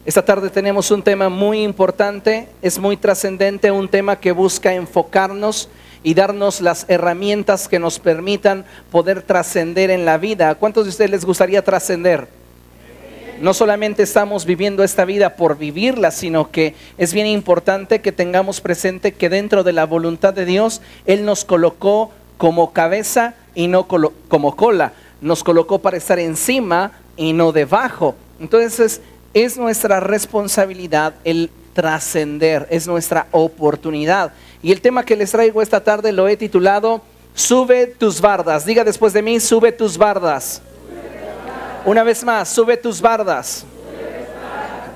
Esta tarde tenemos un tema muy importante, es muy trascendente, un tema que busca enfocarnos y darnos las herramientas que nos permitan poder trascender en la vida. ¿A cuántos de ustedes les gustaría trascender? No solamente estamos viviendo esta vida por vivirla, sino que es bien importante que tengamos presente que dentro de la voluntad de Dios, Él nos colocó como cabeza y no como cola. Nos colocó para estar encima y no debajo. Entonces es nuestra responsabilidad el trascender, es nuestra oportunidad. Y el tema que les traigo esta tarde lo he titulado Sube tus bardas. Diga después de mí, sube tus bardas. Una vez más, sube tus bardas.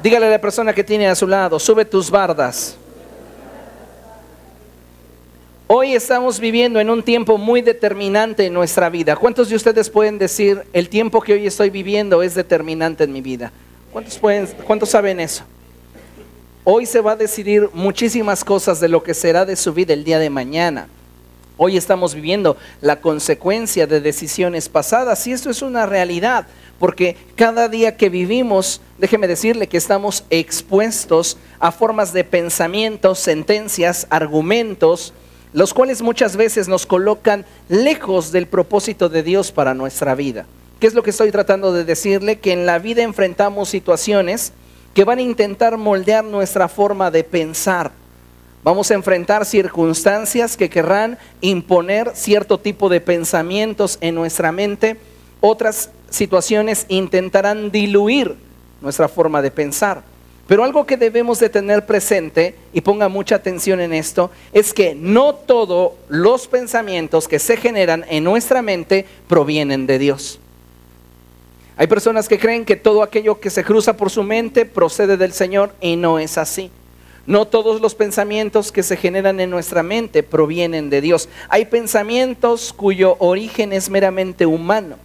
Dígale a la persona que tiene a su lado, sube tus bardas. Hoy estamos viviendo en un tiempo muy determinante en nuestra vida. ¿Cuántos de ustedes pueden decir, el tiempo que hoy estoy viviendo es determinante en mi vida? ¿Cuántos saben eso? Hoy se va a decidir muchísimas cosas de lo que será de su vida el día de mañana. Hoy estamos viviendo la consecuencia de decisiones pasadas y esto es una realidad, porque cada día que vivimos, déjeme decirle que estamos expuestos a formas de pensamientos, sentencias, argumentos, los cuales muchas veces nos colocan lejos del propósito de Dios para nuestra vida. ¿Qué es lo que estoy tratando de decirle? Que en la vida enfrentamos situaciones que van a intentar moldear nuestra forma de pensar. Vamos a enfrentar circunstancias que querrán imponer cierto tipo de pensamientos en nuestra mente. Otras situaciones intentarán diluir nuestra forma de pensar. Pero algo que debemos de tener presente, y ponga mucha atención en esto, es que no todos los pensamientos que se generan en nuestra mente provienen de Dios. Hay personas que creen que todo aquello que se cruza por su mente procede del Señor y no es así. No todos los pensamientos que se generan en nuestra mente provienen de Dios. Hay pensamientos cuyo origen es meramente humano.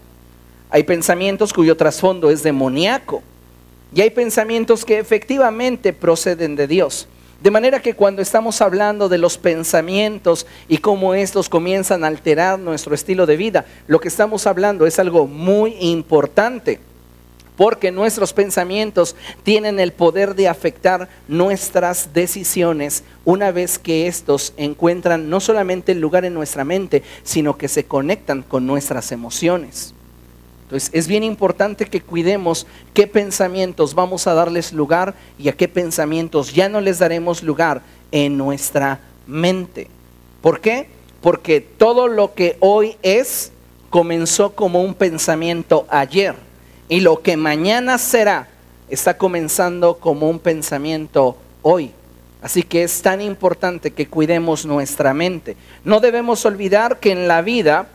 Hay pensamientos cuyo trasfondo es demoníaco. Y hay pensamientos que efectivamente proceden de Dios. De manera que cuando estamos hablando de los pensamientos y cómo estos comienzan a alterar nuestro estilo de vida, lo que estamos hablando es algo muy importante, porque nuestros pensamientos tienen el poder de afectar nuestras decisiones una vez que estos encuentran no solamente el lugar en nuestra mente, sino que se conectan con nuestras emociones. Entonces es bien importante que cuidemos qué pensamientos vamos a darles lugar y a qué pensamientos ya no les daremos lugar en nuestra mente. ¿Por qué? Porque todo lo que hoy es comenzó como un pensamiento ayer y lo que mañana será está comenzando como un pensamiento hoy. Así que es tan importante que cuidemos nuestra mente. No debemos olvidar que en la vida,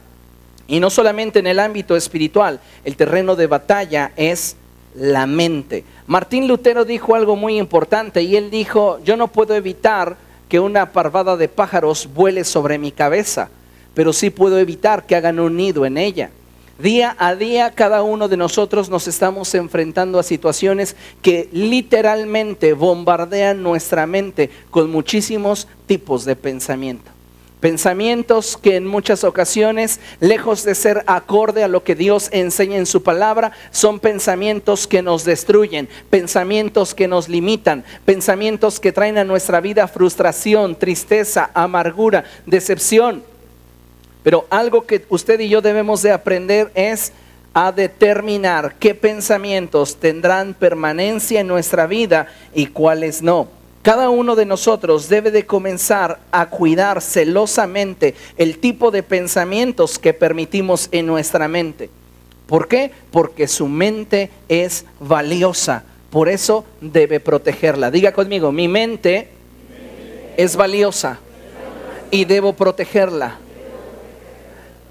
y no solamente en el ámbito espiritual, el terreno de batalla es la mente. Martín Lutero dijo algo muy importante y él dijo, yo no puedo evitar que una parvada de pájaros vuele sobre mi cabeza, pero sí puedo evitar que hagan un nido en ella. Día a día cada uno de nosotros nos estamos enfrentando a situaciones que literalmente bombardean nuestra mente con muchísimos tipos de pensamiento. Pensamientos que en muchas ocasiones, lejos de ser acorde a lo que Dios enseña en su palabra, son pensamientos que nos destruyen, pensamientos que nos limitan, pensamientos que traen a nuestra vida frustración, tristeza, amargura, decepción. Pero algo que usted y yo debemos de aprender es a determinar qué pensamientos tendrán permanencia en nuestra vida y cuáles no. Cada uno de nosotros debe de comenzar a cuidar celosamente el tipo de pensamientos que permitimos en nuestra mente. ¿Por qué? Porque su mente es valiosa. Por eso debe protegerla. Diga conmigo, mi mente es valiosa y debo protegerla.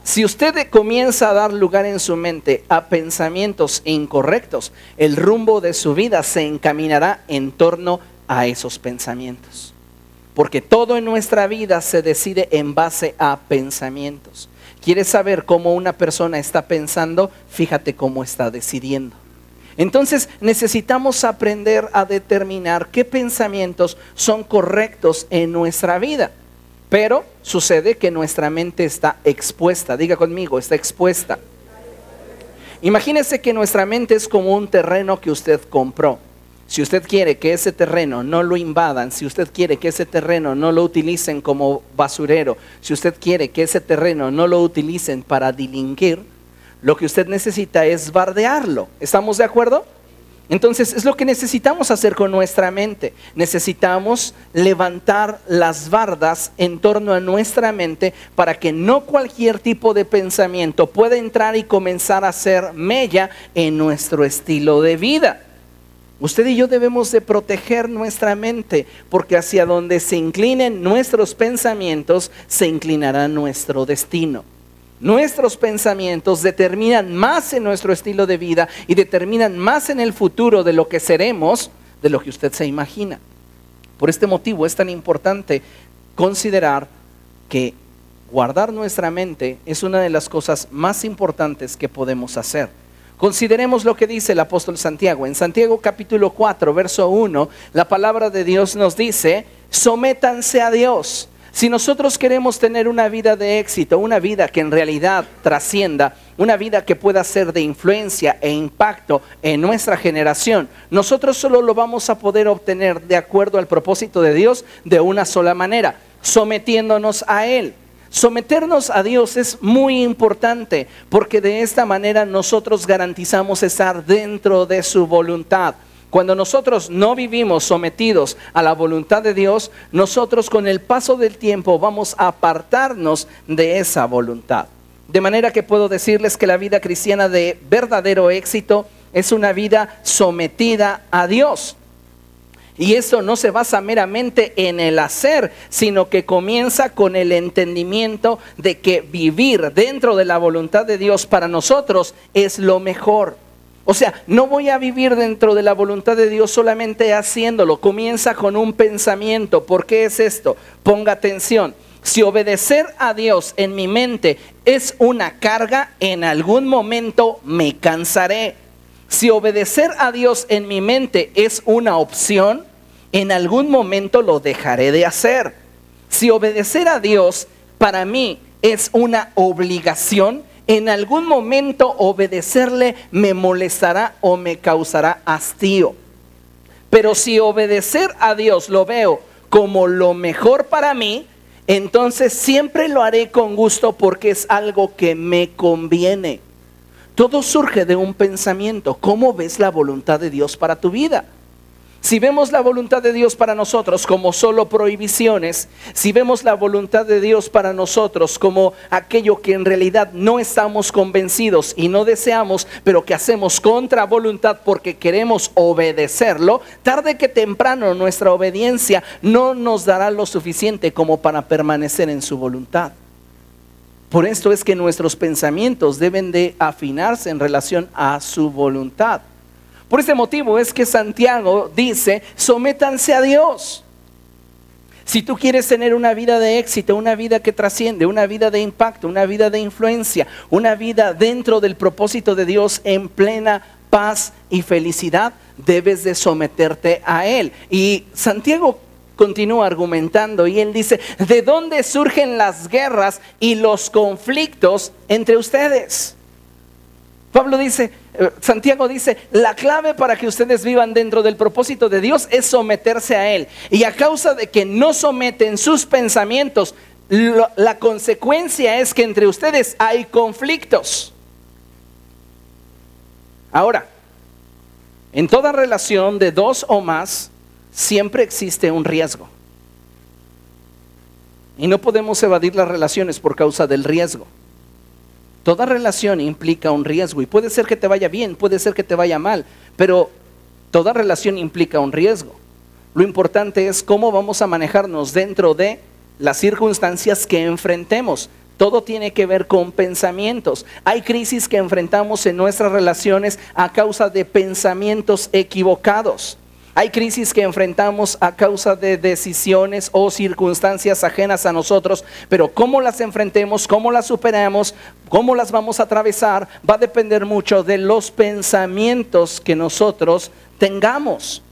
Si usted comienza a dar lugar en su mente a pensamientos incorrectos, el rumbo de su vida se encaminará en torno a esos pensamientos, porque todo en nuestra vida se decide en base a pensamientos. ¿Quieres saber cómo una persona está pensando? Fíjate cómo está decidiendo. Entonces necesitamos aprender a determinar qué pensamientos son correctos en nuestra vida. Pero sucede que nuestra mente está expuesta. Diga conmigo, está expuesta. Imagínese que nuestra mente es como un terreno que usted compró. Si usted quiere que ese terreno no lo invadan, si usted quiere que ese terreno no lo utilicen como basurero, si usted quiere que ese terreno no lo utilicen para delinquir, lo que usted necesita es bardearlo. ¿Estamos de acuerdo? Entonces es lo que necesitamos hacer con nuestra mente. Necesitamos levantar las bardas en torno a nuestra mente para que no cualquier tipo de pensamiento pueda entrar y comenzar a hacer mella en nuestro estilo de vida. Usted y yo debemos de proteger nuestra mente, porque hacia donde se inclinen nuestros pensamientos, se inclinará nuestro destino. Nuestros pensamientos determinan más en nuestro estilo de vida y determinan más en el futuro de lo que seremos, de lo que usted se imagina. Por este motivo es tan importante considerar que guardar nuestra mente es una de las cosas más importantes que podemos hacer. Consideremos lo que dice el apóstol Santiago. En Santiago capítulo 4, verso 1, la palabra de Dios nos dice: sométanse a Dios. Si nosotros queremos tener una vida de éxito, una vida que en realidad trascienda, una vida que pueda ser de influencia e impacto en nuestra generación, nosotros solo lo vamos a poder obtener de acuerdo al propósito de Dios de una sola manera: sometiéndonos a Él. Someternos a Dios es muy importante, porque de esta manera nosotros garantizamos estar dentro de su voluntad. Cuando nosotros no vivimos sometidos a la voluntad de Dios, nosotros con el paso del tiempo vamos a apartarnos de esa voluntad. De manera que puedo decirles que la vida cristiana de verdadero éxito es una vida sometida a Dios. Y esto no se basa meramente en el hacer, sino que comienza con el entendimiento de que vivir dentro de la voluntad de Dios para nosotros es lo mejor. O sea, no voy a vivir dentro de la voluntad de Dios solamente haciéndolo. Comienza con un pensamiento. ¿Por qué es esto? Ponga atención. Si obedecer a Dios en mi mente es una carga, en algún momento me cansaré. Si obedecer a Dios en mi mente es una opción, en algún momento lo dejaré de hacer. Si obedecer a Dios para mí es una obligación, en algún momento obedecerle me molestará o me causará hastío. Pero si obedecer a Dios lo veo como lo mejor para mí, entonces siempre lo haré con gusto, porque es algo que me conviene. Todo surge de un pensamiento. ¿Cómo ves la voluntad de Dios para tu vida? Si vemos la voluntad de Dios para nosotros como solo prohibiciones, si vemos la voluntad de Dios para nosotros como aquello que en realidad no estamos convencidos y no deseamos, pero que hacemos contra voluntad porque queremos obedecerlo, tarde que temprano nuestra obediencia no nos dará lo suficiente como para permanecer en su voluntad. Por esto es que nuestros pensamientos deben de afinarse en relación a su voluntad. Por este motivo es que Santiago dice: sométanse a Dios. Si tú quieres tener una vida de éxito, una vida que trasciende, una vida de impacto, una vida de influencia, una vida dentro del propósito de Dios en plena paz y felicidad, debes de someterte a Él. Y Santiago continúa argumentando y él dice: ¿de dónde surgen las guerras y los conflictos entre ustedes? Santiago dice: la clave para que ustedes vivan dentro del propósito de Dios es someterse a Él. Y a causa de que no someten sus pensamientos, la consecuencia es que entre ustedes hay conflictos. Ahora, en toda relación de dos o más, siempre existe un riesgo. Y no podemos evadir las relaciones por causa del riesgo. Toda relación implica un riesgo, y puede ser que te vaya bien, puede ser que te vaya mal, pero toda relación implica un riesgo. Lo importante es cómo vamos a manejarnos dentro de las circunstancias que enfrentemos. Todo tiene que ver con pensamientos. Hay crisis que enfrentamos en nuestras relaciones a causa de pensamientos equivocados. Hay crisis que enfrentamos a causa de decisiones o circunstancias ajenas a nosotros, pero cómo las enfrentemos, cómo las superamos, cómo las vamos a atravesar, va a depender mucho de los pensamientos que nosotros tengamos.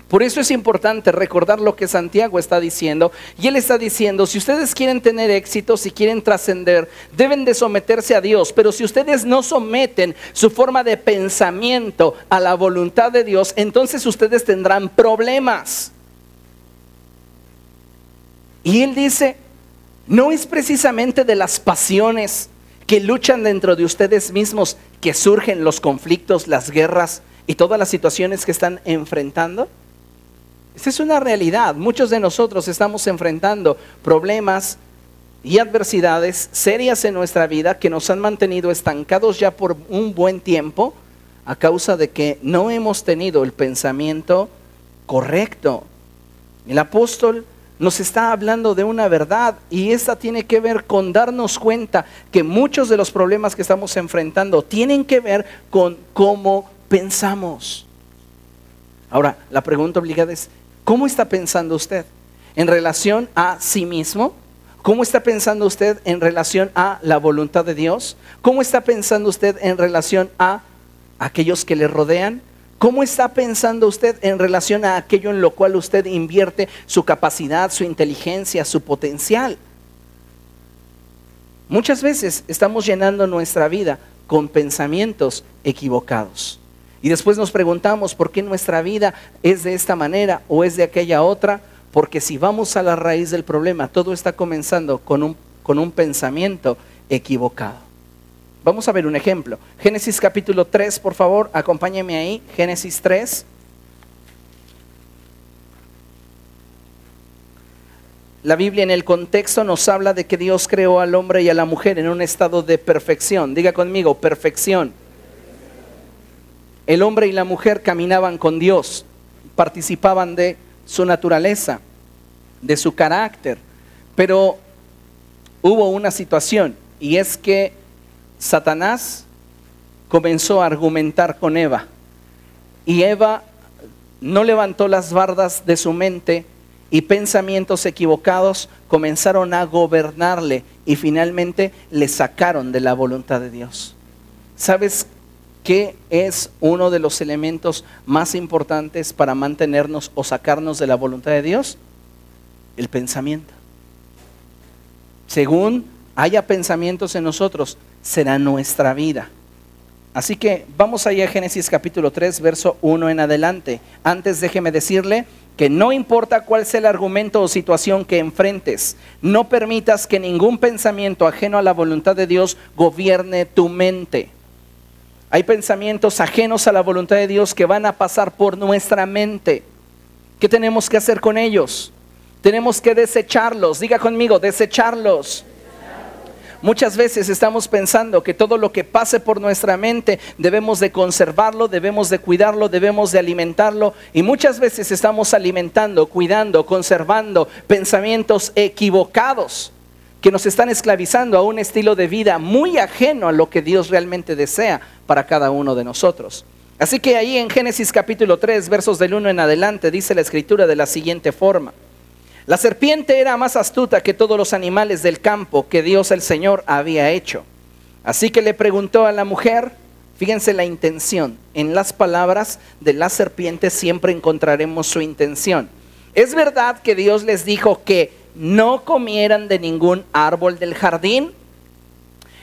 Por eso es importante recordar lo que Santiago está diciendo. Y él está diciendo, si ustedes quieren tener éxito, si quieren trascender, deben de someterse a Dios. Pero si ustedes no someten su forma de pensamiento a la voluntad de Dios, entonces ustedes tendrán problemas. Y él dice, no es precisamente de las pasiones que luchan dentro de ustedes mismos que surgen los conflictos, las guerras y todas las situaciones que están enfrentando. Esa es una realidad. Muchos de nosotros estamos enfrentando problemas y adversidades serias en nuestra vida que nos han mantenido estancados ya por un buen tiempo a causa de que no hemos tenido el pensamiento correcto. El apóstol nos está hablando de una verdad y esta tiene que ver con darnos cuenta que muchos de los problemas que estamos enfrentando tienen que ver con cómo pensamos. Ahora, la pregunta obligada es, ¿cómo está pensando usted en relación a sí mismo? ¿Cómo está pensando usted en relación a la voluntad de Dios? ¿Cómo está pensando usted en relación a aquellos que le rodean? ¿Cómo está pensando usted en relación a aquello en lo cual usted invierte su capacidad, su inteligencia, su potencial? Muchas veces estamos llenando nuestra vida con pensamientos equivocados. Y después nos preguntamos por qué nuestra vida es de esta manera o es de aquella otra. Porque si vamos a la raíz del problema, todo está comenzando con un pensamiento equivocado. Vamos a ver un ejemplo. Génesis capítulo 3, por favor, acompáñenme ahí. Génesis 3. La Biblia en el contexto nos habla de que Dios creó al hombre y a la mujer en un estado de perfección. Diga conmigo, perfección. El hombre y la mujer caminaban con Dios, participaban de su naturaleza, de su carácter. Pero hubo una situación y es que Satanás comenzó a argumentar con Eva. Y Eva no levantó las bardas de su mente y pensamientos equivocados comenzaron a gobernarle y finalmente le sacaron de la voluntad de Dios. ¿Sabes qué es uno de los elementos más importantes para mantenernos o sacarnos de la voluntad de Dios? El pensamiento. Según haya pensamientos en nosotros, será nuestra vida. Así que vamos allá a Génesis capítulo 3, verso 1 en adelante. Antes déjeme decirle que no importa cuál sea el argumento o situación que enfrentes, no permitas que ningún pensamiento ajeno a la voluntad de Dios gobierne tu mente. Hay pensamientos ajenos a la voluntad de Dios que van a pasar por nuestra mente. ¿Qué tenemos que hacer con ellos? Tenemos que desecharlos. Diga conmigo, desecharlos. Muchas veces estamos pensando que todo lo que pase por nuestra mente debemos de conservarlo, debemos de cuidarlo, debemos de alimentarlo. Y muchas veces estamos alimentando, cuidando, conservando pensamientos equivocados que nos están esclavizando a un estilo de vida muy ajeno a lo que Dios realmente desea para cada uno de nosotros. Así que ahí en Génesis capítulo 3, versos del 1 en adelante, dice la escritura de la siguiente forma: la serpiente era más astuta que todos los animales del campo que Dios el Señor había hecho. Así que le preguntó a la mujer, fíjense la intención, en las palabras de la serpiente siempre encontraremos su intención. ¿Es verdad que Dios les dijo que no comieran de ningún árbol del jardín?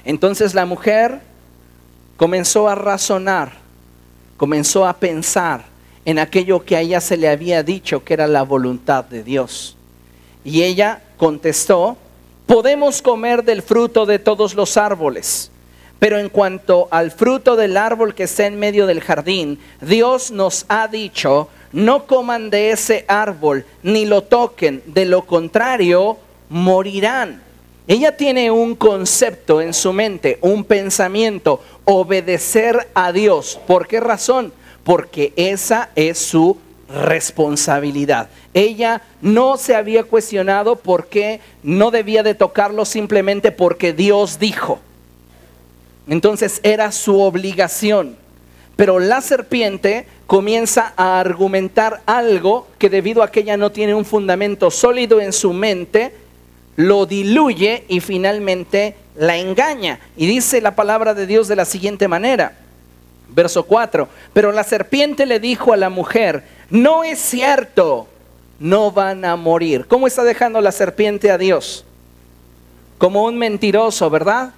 Entonces la mujer comenzó a razonar, comenzó a pensar en aquello que a ella se le había dicho que era la voluntad de Dios. Y ella contestó: podemos comer del fruto de todos los árboles, pero en cuanto al fruto del árbol que está en medio del jardín, Dios nos ha dicho: no coman de ese árbol, ni lo toquen, de lo contrario, morirán. Ella tiene un concepto en su mente, un pensamiento: obedecer a Dios. ¿Por qué razón? Porque esa es su responsabilidad. Ella no se había cuestionado por qué no debía de tocarlo, simplemente porque Dios dijo. Entonces era su obligación. Pero la serpiente comienza a argumentar algo que, debido a que ella no tiene un fundamento sólido en su mente, lo diluye y finalmente la engaña. Y dice la palabra de Dios de la siguiente manera. Verso 4, pero la serpiente le dijo a la mujer, no es cierto, no van a morir. ¿Cómo está dejando la serpiente a Dios? Como un mentiroso, ¿verdad?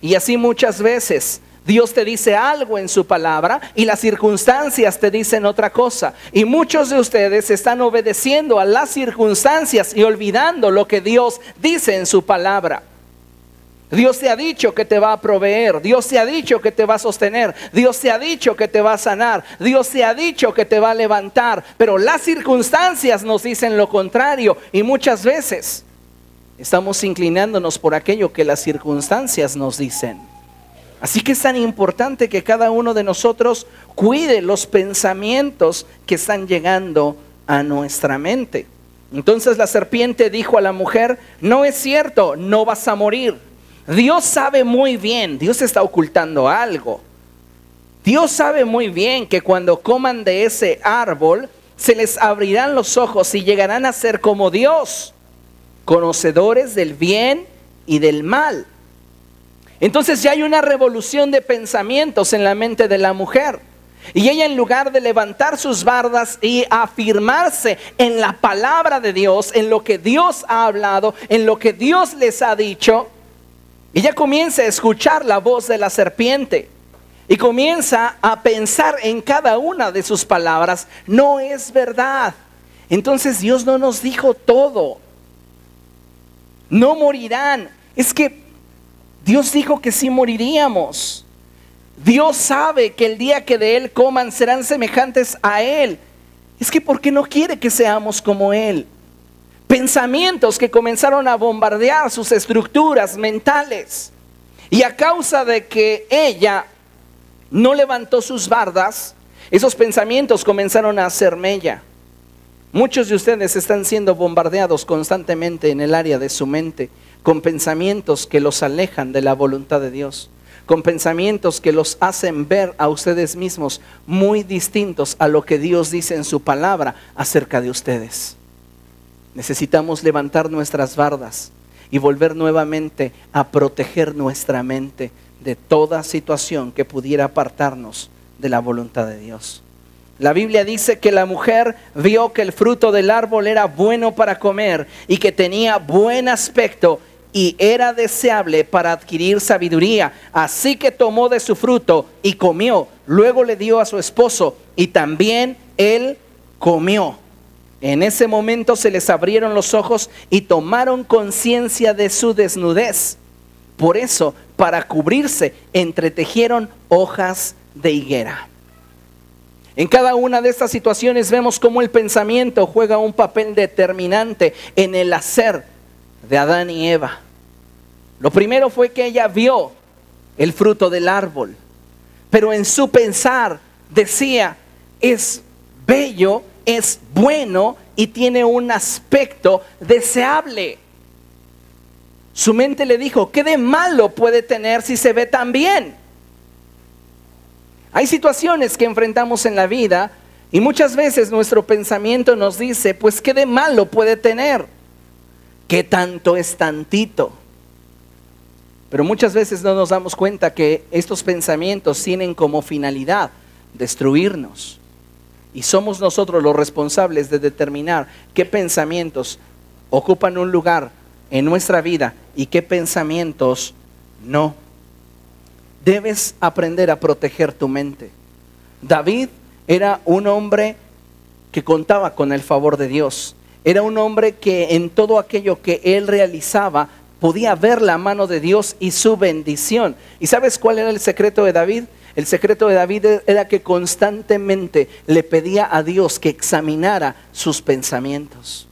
Y así muchas veces Dios te dice algo en su palabra y las circunstancias te dicen otra cosa. Y muchos de ustedes están obedeciendo a las circunstancias y olvidando lo que Dios dice en su palabra. Dios te ha dicho que te va a proveer, Dios te ha dicho que te va a sostener, Dios te ha dicho que te va a sanar, Dios te ha dicho que te va a levantar, pero las circunstancias nos dicen lo contrario y muchas veces estamos inclinándonos por aquello que las circunstancias nos dicen. Así que es tan importante que cada uno de nosotros cuide los pensamientos que están llegando a nuestra mente. Entonces la serpiente dijo a la mujer, no es cierto, no vas a morir. Dios sabe muy bien, Dios está ocultando algo. Dios sabe muy bien que cuando coman de ese árbol, se les abrirán los ojos y llegarán a ser como Dios, conocedores del bien y del mal. Entonces ya hay una revolución de pensamientos en la mente de la mujer. Y ella, en lugar de levantar sus bardas y afirmarse en la palabra de Dios, en lo que Dios ha hablado, en lo que Dios les ha dicho, ella comienza a escuchar la voz de la serpiente y comienza a pensar en cada una de sus palabras. No es verdad. Entonces Dios no nos dijo todo. No morirán. Es que Dios dijo que sí moriríamos. Dios sabe que el día que de Él coman serán semejantes a Él. Es que ¿por qué no quiere que seamos como Él? Pensamientos que comenzaron a bombardear sus estructuras mentales. Y a causa de que ella no levantó sus bardas, esos pensamientos comenzaron a hacer mella. Muchos de ustedes están siendo bombardeados constantemente en el área de su mente con pensamientos que los alejan de la voluntad de Dios, con pensamientos que los hacen ver a ustedes mismos muy distintos a lo que Dios dice en su palabra acerca de ustedes. Necesitamos levantar nuestras bardas y volver nuevamente a proteger nuestra mente de toda situación que pudiera apartarnos de la voluntad de Dios. La Biblia dice que la mujer vio que el fruto del árbol era bueno para comer y que tenía buen aspecto y era deseable para adquirir sabiduría. Así que tomó de su fruto y comió. Luego le dio a su esposo y también él comió. En ese momento se les abrieron los ojos y tomaron conciencia de su desnudez. Por eso, para cubrirse, entretejieron hojas de higuera. En cada una de estas situaciones vemos cómo el pensamiento juega un papel determinante en el hacer de Adán y Eva. Lo primero fue que ella vio el fruto del árbol, pero en su pensar decía, es bello, es bueno y tiene un aspecto deseable. Su mente le dijo, ¿qué de malo puede tener si se ve tan bien? Hay situaciones que enfrentamos en la vida y muchas veces nuestro pensamiento nos dice, pues ¿qué de malo puede tener? ¿Qué tanto es tantito? Pero muchas veces no nos damos cuenta que estos pensamientos tienen como finalidad destruirnos. Y somos nosotros los responsables de determinar qué pensamientos ocupan un lugar en nuestra vida y qué pensamientos no. Debes aprender a proteger tu mente. David era un hombre que contaba con el favor de Dios. Era un hombre que en todo aquello que él realizaba podía ver la mano de Dios y su bendición. ¿Y sabes cuál era el secreto de David? El secreto de David era que constantemente le pedía a Dios que examinara sus pensamientos.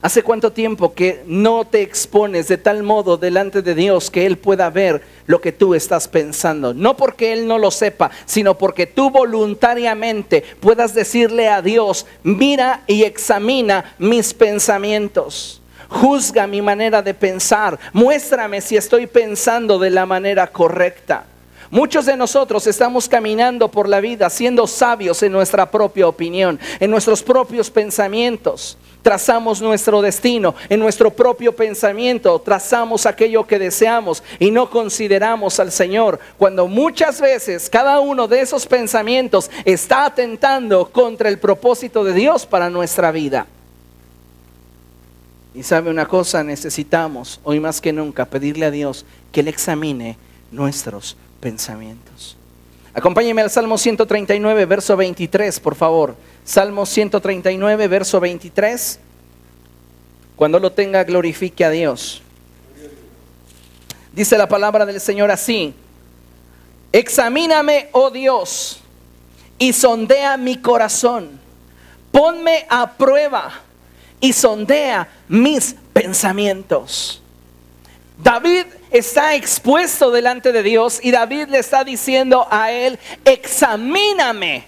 ¿Hace cuánto tiempo que no te expones de tal modo delante de Dios que Él pueda ver lo que tú estás pensando? No porque Él no lo sepa, sino porque tú voluntariamente puedas decirle a Dios, mira y examina mis pensamientos. Juzga mi manera de pensar. Muéstrame si estoy pensando de la manera correcta. Muchos de nosotros estamos caminando por la vida siendo sabios en nuestra propia opinión, en nuestros propios pensamientos, trazamos nuestro destino, en nuestro propio pensamiento, trazamos aquello que deseamos y no consideramos al Señor, cuando muchas veces cada uno de esos pensamientos está atentando contra el propósito de Dios para nuestra vida. Y sabe una cosa, necesitamos hoy más que nunca pedirle a Dios que Él examine nuestros pensamientos. Acompáñeme al Salmo 139, verso 23, por favor. Salmo 139, verso 23. Cuando lo tenga, glorifique a Dios. Dice la palabra del Señor así: examíname, oh Dios, y sondea mi corazón. Ponme a prueba y sondea mis pensamientos. David está expuesto delante de Dios y David le está diciendo a él: examíname.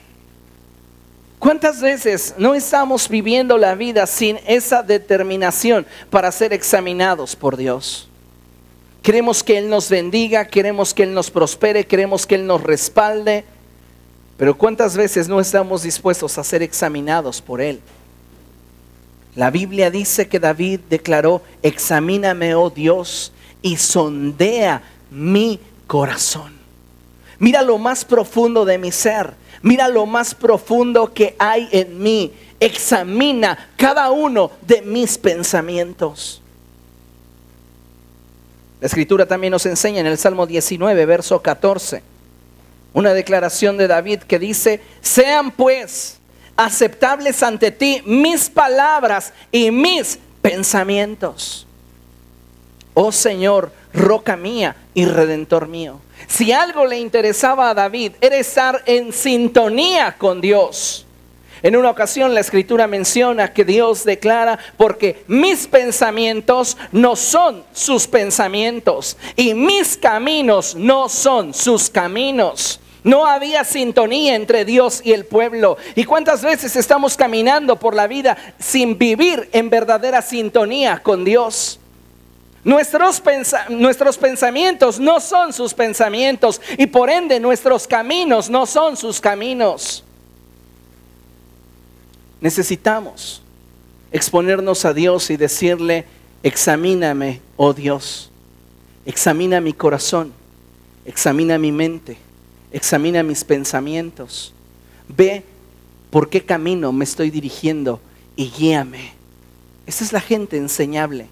¿Cuántas veces no estamos viviendo la vida sin esa determinación para ser examinados por Dios? Queremos que Él nos bendiga, queremos que Él nos prospere, queremos que Él nos respalde, pero ¿cuántas veces no estamos dispuestos a ser examinados por Él? La Biblia dice que David declaró: examíname, oh Dios, y sondea mi corazón. Mira lo más profundo de mi ser, mira lo más profundo que hay en mí. Examina cada uno de mis pensamientos. La Escritura también nos enseña en el Salmo 19, verso 14, una declaración de David que dice: sean pues aceptables ante ti mis palabras y mis pensamientos. Oh Señor, roca mía y redentor mío. Si algo le interesaba a David era estar en sintonía con Dios. En una ocasión la Escritura menciona que Dios declara: porque mis pensamientos no son sus pensamientos y mis caminos no son sus caminos. No había sintonía entre Dios y el pueblo. ¿Y cuántas veces estamos caminando por la vida sin vivir en verdadera sintonía con Dios? Nuestros pensamientos no son sus pensamientos y por ende nuestros caminos no son sus caminos. Necesitamos exponernos a Dios y decirle: examíname, oh Dios, examina mi corazón, examina mi mente, examina mis pensamientos, ve por qué camino me estoy dirigiendo y guíame. Esa es la gente enseñable.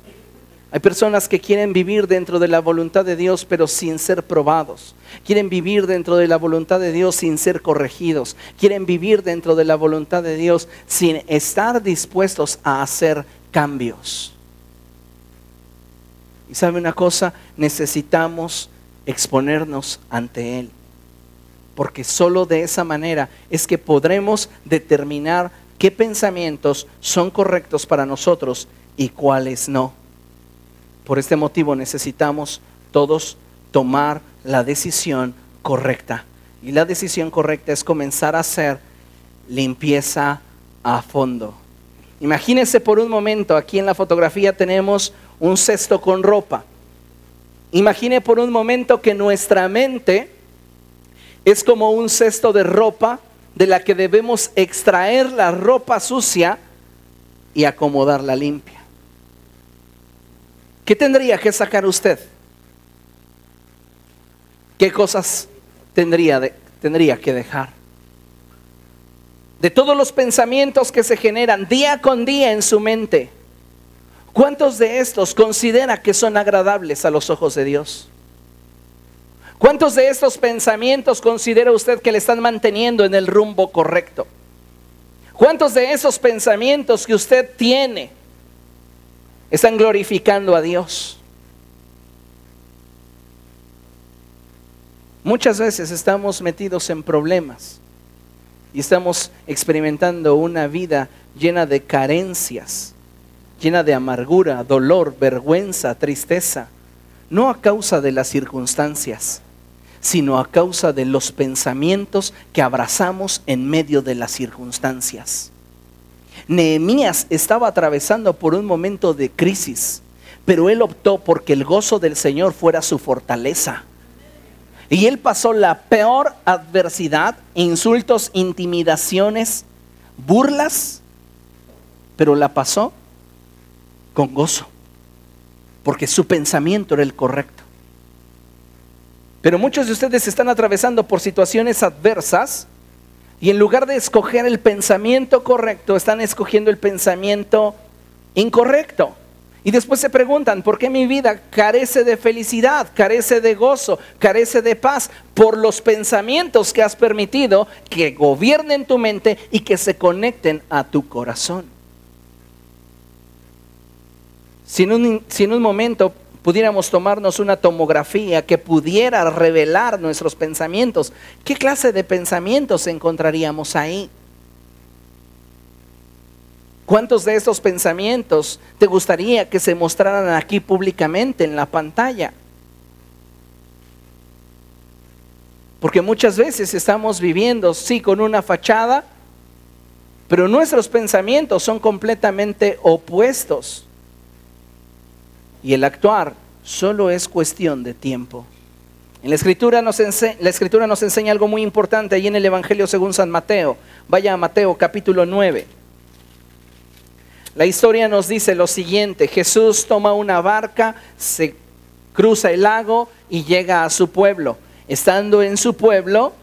Hay personas que quieren vivir dentro de la voluntad de Dios pero sin ser probados. Quieren vivir dentro de la voluntad de Dios sin ser corregidos. Quieren vivir dentro de la voluntad de Dios sin estar dispuestos a hacer cambios. Y sabe una cosa, necesitamos exponernos ante Él, porque solo de esa manera es que podremos determinar qué pensamientos son correctos para nosotros y cuáles no. Por este motivo necesitamos todos tomar la decisión correcta. Y la decisión correcta es comenzar a hacer limpieza a fondo. Imagínense por un momento, aquí en la fotografía tenemos un cesto con ropa. Imagine por un momento que nuestra mente es como un cesto de ropa de la que debemos extraer la ropa sucia y acomodarla limpia. ¿Qué tendría que sacar usted? ¿Qué cosas tendría que dejar? De todos los pensamientos que se generan día con día en su mente, ¿cuántos de estos considera que son agradables a los ojos de Dios? ¿Cuántos de estos pensamientos considera usted que le están manteniendo en el rumbo correcto? ¿Cuántos de esos pensamientos que usted tiene están glorificando a Dios? Muchas veces estamos metidos en problemas y estamos experimentando una vida llena de carencias, llena de amargura, dolor, vergüenza, tristeza, no a causa de las circunstancias, sino a causa de los pensamientos que abrazamos en medio de las circunstancias. Nehemías estaba atravesando por un momento de crisis, pero él optó porque el gozo del Señor fuera su fortaleza. Y él pasó la peor adversidad, insultos, intimidaciones, burlas, pero la pasó con gozo, porque su pensamiento era el correcto. Pero muchos de ustedes están atravesando por situaciones adversas y en lugar de escoger el pensamiento correcto, están escogiendo el pensamiento incorrecto. Y después se preguntan, ¿por qué mi vida carece de felicidad, carece de gozo, carece de paz? Por los pensamientos que has permitido que gobiernen tu mente y que se conecten a tu corazón. Si en un momento pudiéramos tomarnos una tomografía que pudiera revelar nuestros pensamientos, ¿qué clase de pensamientos encontraríamos ahí? ¿Cuántos de estos pensamientos te gustaría que se mostraran aquí públicamente en la pantalla? Porque muchas veces estamos viviendo, sí, con una fachada, pero nuestros pensamientos son completamente opuestos. Y el actuar solo es cuestión de tiempo. En la Escritura nos enseña algo muy importante ahí en el Evangelio según San Mateo. Vaya a Mateo capítulo 9. La historia nos dice lo siguiente: Jesús toma una barca, se cruza el lago y llega a su pueblo. Estando en su pueblo,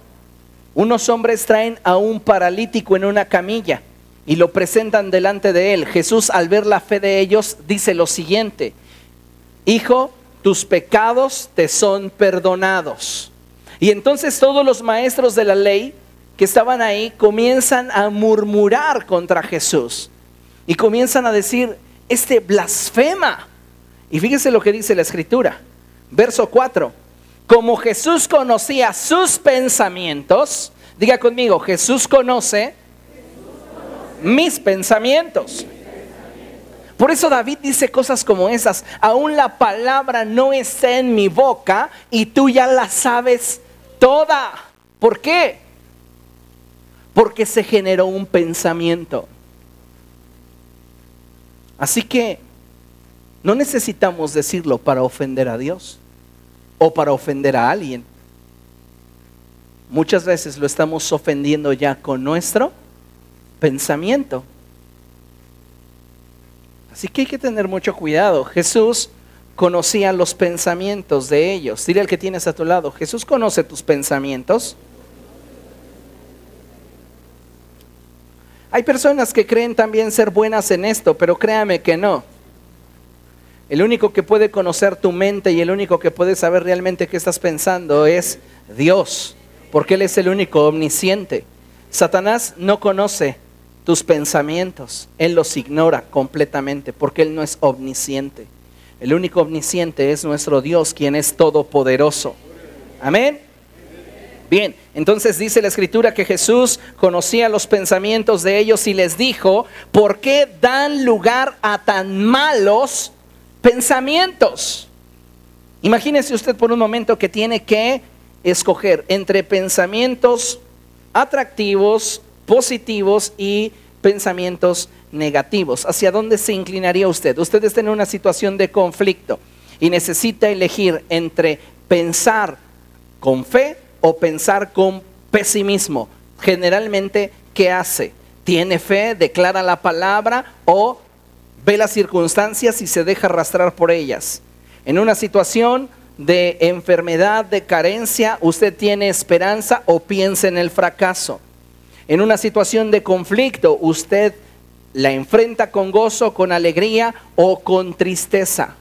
unos hombres traen a un paralítico en una camilla y lo presentan delante de él. Jesús, al ver la fe de ellos, dice lo siguiente: hijo, tus pecados te son perdonados. Y entonces todos los maestros de la ley que estaban ahí comienzan a murmurar contra Jesús. Y comienzan a decir, este blasfema. Y fíjense lo que dice la Escritura. Verso 4. Como Jesús conocía sus pensamientos, diga conmigo, Jesús conoce mis pensamientos. Por eso David dice cosas como esas: aún la palabra no está en mi boca y tú ya la sabes toda. ¿Por qué? Porque se generó un pensamiento. Así que no necesitamos decirlo para ofender a Dios o para ofender a alguien. Muchas veces lo estamos ofendiendo ya con nuestro pensamiento. Así que hay que tener mucho cuidado. Jesús conocía los pensamientos de ellos. Dile al que tienes a tu lado, Jesús conoce tus pensamientos. Hay personas que creen también ser buenas en esto, pero créame que no. El único que puede conocer tu mente y el único que puede saber realmente qué estás pensando es Dios, porque Él es el único omnisciente. Satanás no conoce tus pensamientos, Él los ignora completamente porque Él no es omnisciente. El único omnisciente es nuestro Dios, quien es todopoderoso. Amén. Bien, entonces dice la Escritura que Jesús conocía los pensamientos de ellos y les dijo, ¿por qué dan lugar a tan malos pensamientos? Imagínese usted por un momento que tiene que escoger entre pensamientos atractivos, positivos y pensamientos negativos. ¿Hacia dónde se inclinaría usted? Usted está en una situación de conflicto y necesita elegir entre pensar con fe o pensar con pesimismo. Generalmente, ¿qué hace? ¿Tiene fe, declara la palabra o ve las circunstancias y se deja arrastrar por ellas? En una situación de enfermedad, de carencia, ¿usted tiene esperanza o piensa en el fracaso? En una situación de conflicto, ¿usted la enfrenta con gozo, con alegría o con tristeza?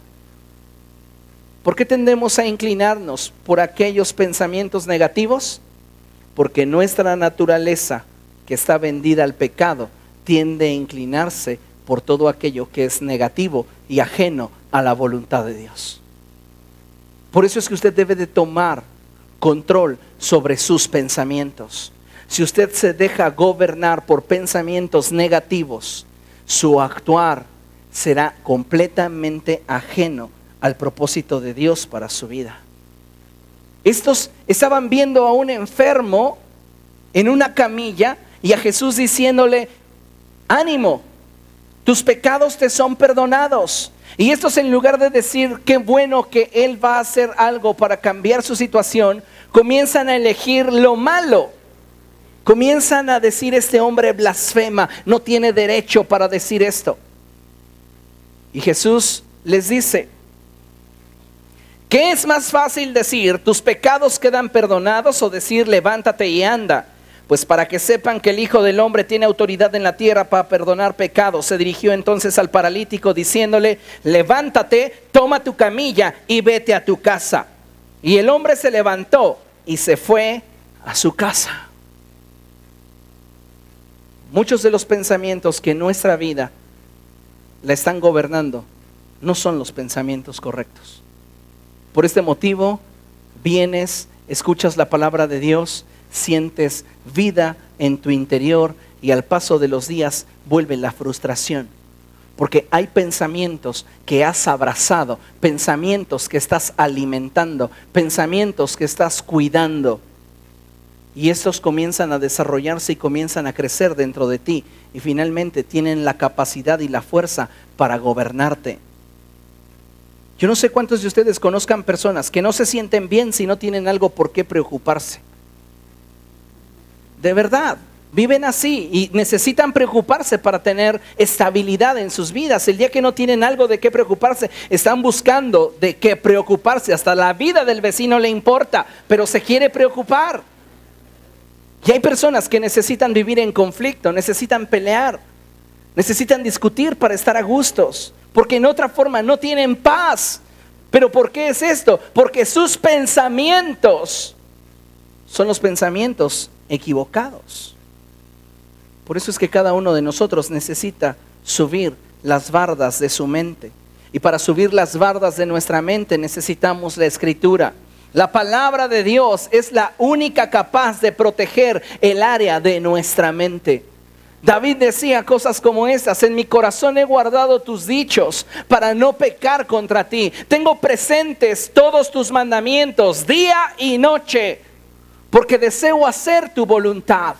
¿Por qué tendemos a inclinarnos por aquellos pensamientos negativos? Porque nuestra naturaleza, que está vendida al pecado, tiende a inclinarse por todo aquello que es negativo y ajeno a la voluntad de Dios. Por eso es que usted debe de tomar control sobre sus pensamientos. Si usted se deja gobernar por pensamientos negativos, su actuar será completamente ajeno al propósito de Dios para su vida. Estos estaban viendo a un enfermo en una camilla y a Jesús diciéndole, ánimo, tus pecados te son perdonados. Y estos, en lugar de decir qué bueno que Él va a hacer algo para cambiar su situación, comienzan a elegir lo malo. Comienzan a decir: este hombre blasfema, no tiene derecho para decir esto. Y Jesús les dice: ¿qué es más fácil decir, tus pecados quedan perdonados, o decir, levántate y anda? Pues para que sepan que el Hijo del Hombre tiene autoridad en la tierra para perdonar pecados. Se dirigió entonces al paralítico diciéndole: levántate, toma tu camilla y vete a tu casa. Y el hombre se levantó y se fue a su casa. Muchos de los pensamientos que en nuestra vida la están gobernando no son los pensamientos correctos. Por este motivo vienes, escuchas la palabra de Dios, sientes vida en tu interior, y al paso de los días vuelve la frustración, porque hay pensamientos que has abrazado, pensamientos que estás alimentando, pensamientos que estás cuidando, y estos comienzan a desarrollarse y comienzan a crecer dentro de ti, y finalmente tienen la capacidad y la fuerza para gobernarte. Yo no sé cuántos de ustedes conozcan personas que no se sienten bien si no tienen algo por qué preocuparse. De verdad, viven así y necesitan preocuparse para tener estabilidad en sus vidas. El día que no tienen algo de qué preocuparse, están buscando de qué preocuparse. Hasta la vida del vecino le importa, pero se quiere preocupar. Y hay personas que necesitan vivir en conflicto, necesitan pelear, necesitan discutir para estar a gustos, porque en otra forma no tienen paz. ¿Pero por qué es esto? Porque sus pensamientos son los pensamientos equivocados. Por eso es que cada uno de nosotros necesita subir las bardas de su mente. Y para subir las bardas de nuestra mente necesitamos la Escritura. La palabra de Dios es la única capaz de proteger el área de nuestra mente. David decía cosas como estas: en mi corazón he guardado tus dichos para no pecar contra ti. Tengo presentes todos tus mandamientos día y noche, porque deseo hacer tu voluntad.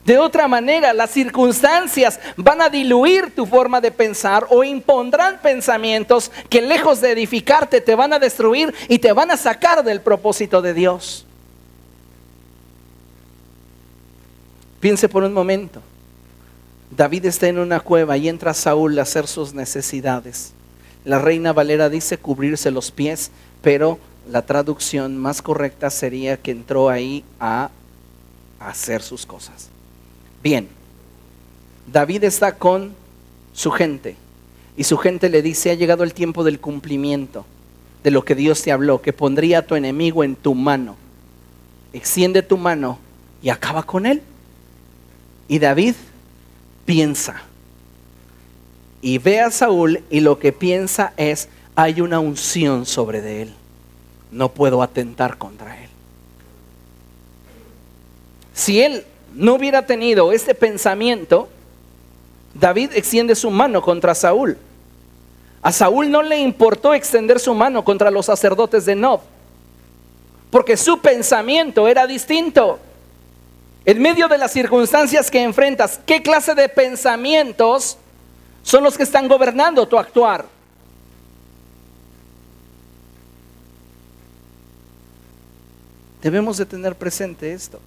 De otra manera, las circunstancias van a diluir tu forma de pensar o impondrán pensamientos que, lejos de edificarte, te van a destruir y te van a sacar del propósito de Dios. Piense por un momento. David está en una cueva y entra Saúl a hacer sus necesidades. La Reina Valera dice cubrirse los pies, pero la traducción más correcta sería que entró ahí a hacer sus cosas. Bien, David está con su gente y su gente le dice: ha llegado el tiempo del cumplimiento de lo que Dios te habló, que pondría a tu enemigo en tu mano. Extiende tu mano y acaba con él. Y David piensa y ve a Saúl, y lo que piensa es: hay una unción sobre de él, no puedo atentar contra él. Si él no hubiera tenido este pensamiento, David extiende su mano contra Saúl. A Saúl no le importó extender su mano contra los sacerdotes de Nob, porque su pensamiento era distinto. En medio de las circunstancias que enfrentas, ¿qué clase de pensamientos son los que están gobernando tu actuar? Debemos de tener presente esto.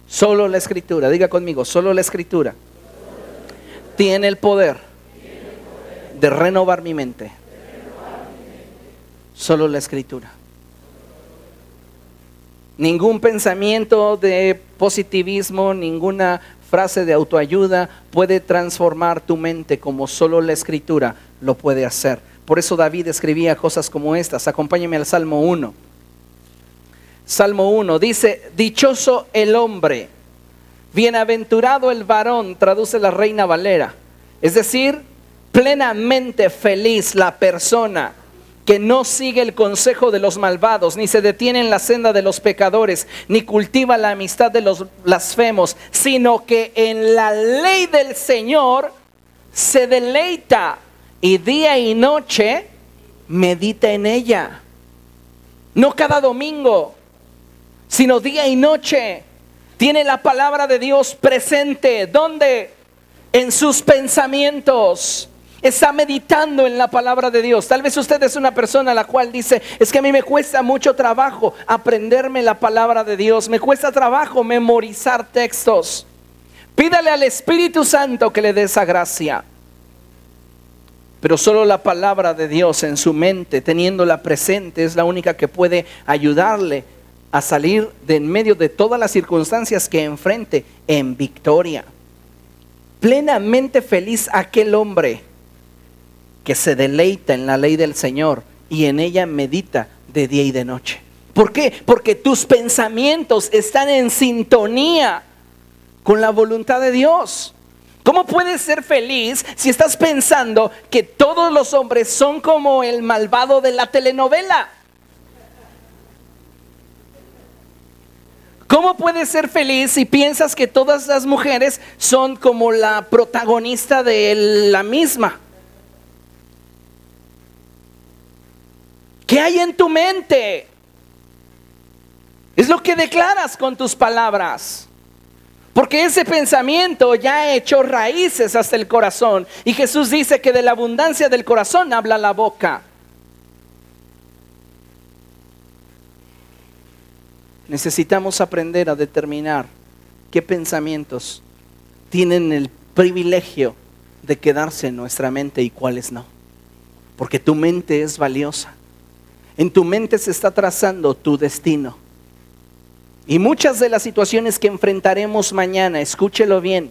Solo la Escritura, diga conmigo, solo la Escritura tiene el poder de renovar mi mente. Solo la Escritura. Ningún pensamiento de positivismo, ninguna frase de autoayuda puede transformar tu mente como solo la Escritura lo puede hacer. Por eso David escribía cosas como estas. Acompáñenme al Salmo 1. Salmo 1 dice: dichoso el hombre, bienaventurado el varón, traduce la Reina Valera. Es decir, plenamente feliz la persona que no sigue el consejo de los malvados, ni se detiene en la senda de los pecadores, ni cultiva la amistad de los blasfemos, sino que en la ley del Señor se deleita, y día y noche medita en ella. No cada domingo, sino día y noche tiene la palabra de Dios presente. ¿Dónde? En sus pensamientos. está meditando en la palabra de Dios. Tal vez usted es una persona a la cual dice, es que a mí me cuesta mucho trabajo aprenderme la palabra de Dios, me cuesta trabajo memorizar textos. Pídale al Espíritu Santo que le dé esa gracia. Pero solo la palabra de Dios en su mente, teniéndola presente, es la única que puede ayudarle a salir de en medio de todas las circunstancias que enfrente en victoria. Plenamente feliz aquel hombre que se deleita en la ley del Señor y en ella medita de día y de noche. ¿Por qué? Porque tus pensamientos están en sintonía con la voluntad de Dios. ¿Cómo puedes ser feliz si estás pensando que todos los hombres son como el malvado de la telenovela? ¿Cómo puedes ser feliz si piensas que todas las mujeres son como la protagonista de la misma? ¿Qué hay en tu mente? Es lo que declaras con tus palabras. Porque ese pensamiento ya ha hecho raíces hasta el corazón. Y Jesús dice que de la abundancia del corazón habla la boca. Necesitamos aprender a determinar qué pensamientos tienen el privilegio de quedarse en nuestra mente y cuáles no. Porque tu mente es valiosa. En tu mente se está trazando tu destino. Y muchas de las situaciones que enfrentaremos mañana, escúchelo bien,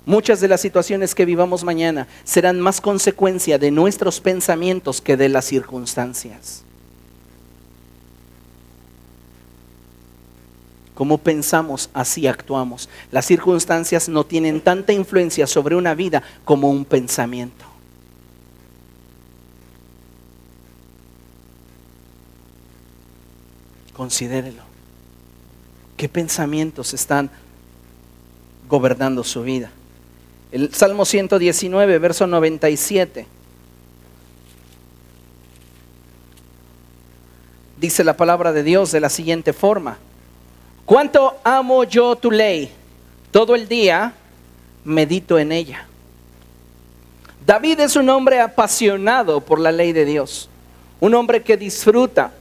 muchas de las situaciones que vivamos mañana serán más consecuencia de nuestros pensamientos que de las circunstancias. Como pensamos, así actuamos. Las circunstancias no tienen tanta influencia sobre una vida como un pensamiento. Considérelo. ¿Qué pensamientos están gobernando su vida? El Salmo 119, verso 97. Dice la palabra de Dios de la siguiente forma: cuánto amo yo tu ley, todo el día medito en ella. David es un hombre apasionado por la ley de Dios, un hombre que disfruta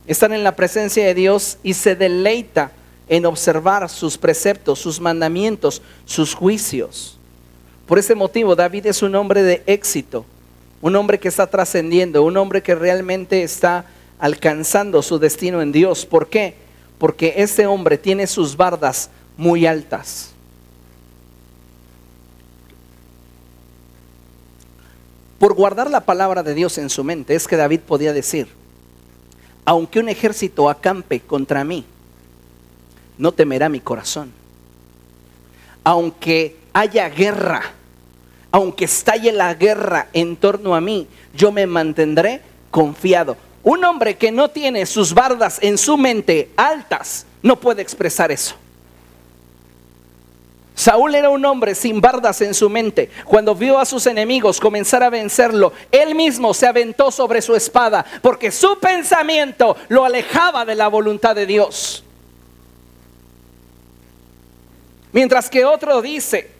estar en la presencia de Dios y se deleita en observar sus preceptos, sus mandamientos, sus juicios. Por ese motivo, David es un hombre de éxito, un hombre que está trascendiendo, un hombre que realmente está alcanzando su destino en Dios. ¿Por qué? Porque este hombre tiene sus bardas muy altas. Por guardar la palabra de Dios en su mente, es que David podía decir: aunque un ejército acampe contra mí, no temerá mi corazón. Aunque haya guerra, aunque estalle la guerra en torno a mí, yo me mantendré confiado. Un hombre que no tiene sus bardas en su mente altas, no puede expresar eso. Saúl era un hombre sin bardas en su mente. Cuando vio a sus enemigos comenzar a vencerlo, él mismo se aventó sobre su espada, porque su pensamiento lo alejaba de la voluntad de Dios. Mientras que otro dice: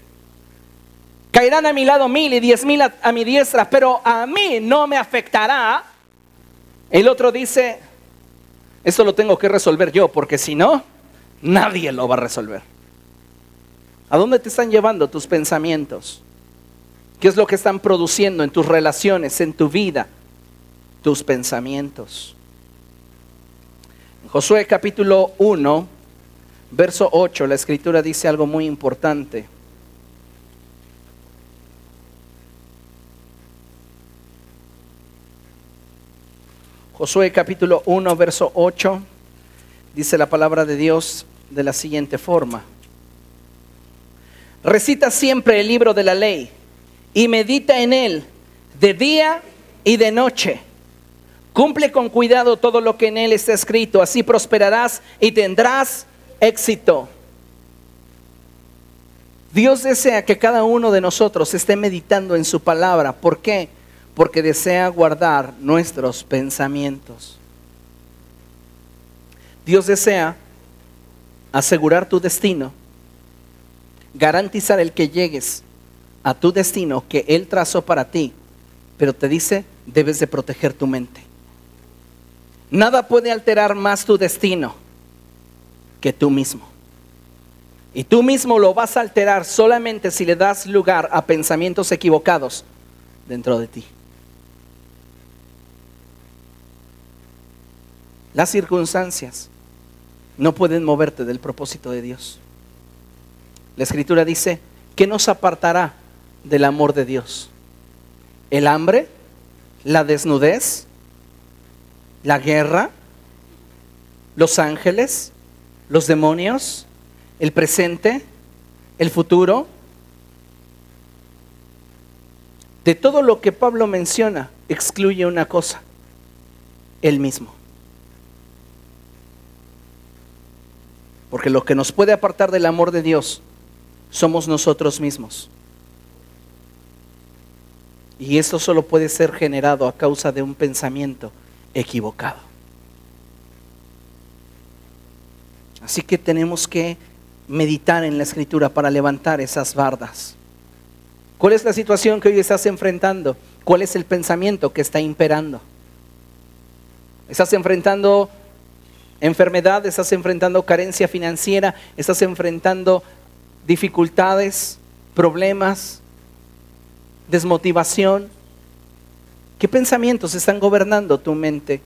caerán a mi lado 1000 y 10,000 a mi diestra, pero a mí no me afectará. El otro dice: esto lo tengo que resolver yo, porque si no, nadie lo va a resolver. ¿A dónde te están llevando tus pensamientos? ¿Qué es lo que están produciendo en tus relaciones, en tu vida? Tus pensamientos. En Josué capítulo 1, verso 8, la escritura dice algo muy importante. Josué capítulo 1, verso 8, dice la palabra de Dios de la siguiente forma: recita siempre el libro de la ley y medita en él de día y de noche. Cumple con cuidado todo lo que en él está escrito, así prosperarás y tendrás éxito. Dios desea que cada uno de nosotros esté meditando en su palabra. ¿Por qué? Porque desea guardar nuestros pensamientos. Dios desea asegurar tu destino, garantizar el que llegues a tu destino que Él trazó para ti, pero te dice, debes de proteger tu mente. Nada puede alterar más tu destino que tú mismo. Y tú mismo lo vas a alterar solamente si le das lugar a pensamientos equivocados dentro de ti. Las circunstancias no pueden moverte del propósito de Dios. La Escritura dice, ¿qué nos apartará del amor de Dios? ¿El hambre? ¿La desnudez? ¿La guerra? ¿Los ángeles? ¿Los demonios? ¿El presente? ¿El futuro? De todo lo que Pablo menciona, excluye una cosa: Él mismo. Porque lo que nos puede apartar del amor de Dios somos nosotros mismos. Y esto solo puede ser generado a causa de un pensamiento equivocado. Así que tenemos que meditar en la Escritura para levantar esas bardas. ¿Cuál es la situación que hoy estás enfrentando? ¿Cuál es el pensamiento que está imperando? ¿Estás enfrentando enfermedad? ¿Estás enfrentando carencia financiera? ¿Estás enfrentando dificultades, problemas, desmotivación? ¿Qué pensamientos están gobernando tu mente?